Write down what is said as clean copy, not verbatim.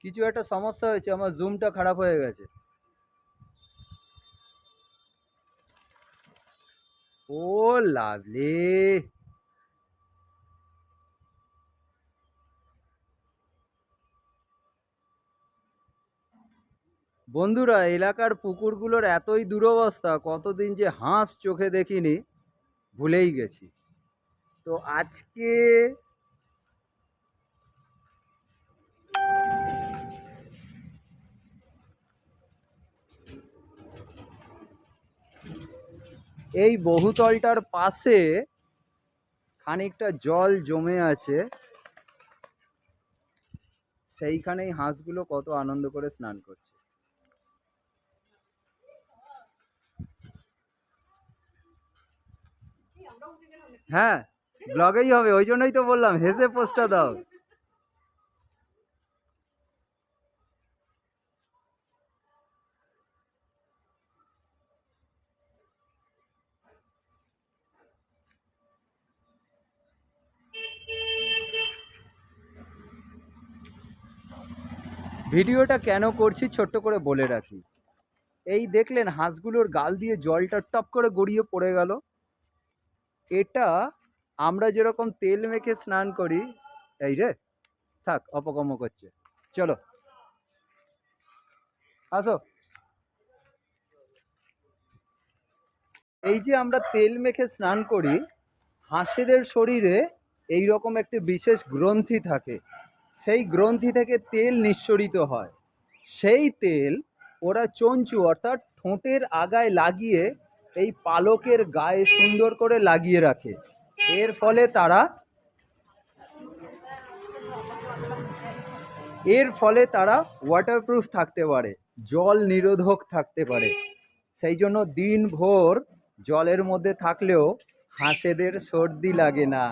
কিছু একটা সমস্যা হয়েছে, আমার জুমটা খারাপ হয়ে গেছে। ও লাভলি। বন্ধুরা, এলাকার পুকুরগুলোর এতই দুরবস্থা, কতদিন যে হাঁস চোখে দেখিনি, ভুলেই গেছি। তো আজকে এই বহুতলটার পাশে খানিকটা জল জমে আছে, সেইখানেই হাঁসগুলো কত আনন্দ করে স্নান করছে। হ্যাঁ, ব্লগেই হবে, ওই জন্যই তো বললাম হেসে পোস্টটা দাও। ভিডিওটা কেন করছি ছোট্ট করে বলে রাখি। এই দেখলেন হাঁসগুলোর গাল দিয়ে জলটা টপ করে গড়িয়ে পড়ে গেল। এটা আমরা যেরকম তেল মেখে স্নান করি, এই রে থাক, অপকর্ম করছে, চলো আসো। এই যে আমরা তেল মেখে স্নান করি, হাঁসেদের শরীরে এই রকম একটি বিশেষ গ্রন্থি থাকে, সেই গ্রন্থি থেকে তেল নিঃসরিত হয়। সেই তেল ওরা চঞ্চু অর্থাৎ ঠোঁটের আগায় লাগিয়ে এই পালকের গায়ে সুন্দর করে লাগিয়ে রাখে। এর ফলে তারা ওয়াটারপ্রুফ থাকতে পারে, জল নিরোধক থাকতে পারে। সেই জন্য দিনভর জলের মধ্যে থাকলেও হাঁসেদের সর্দি লাগে না।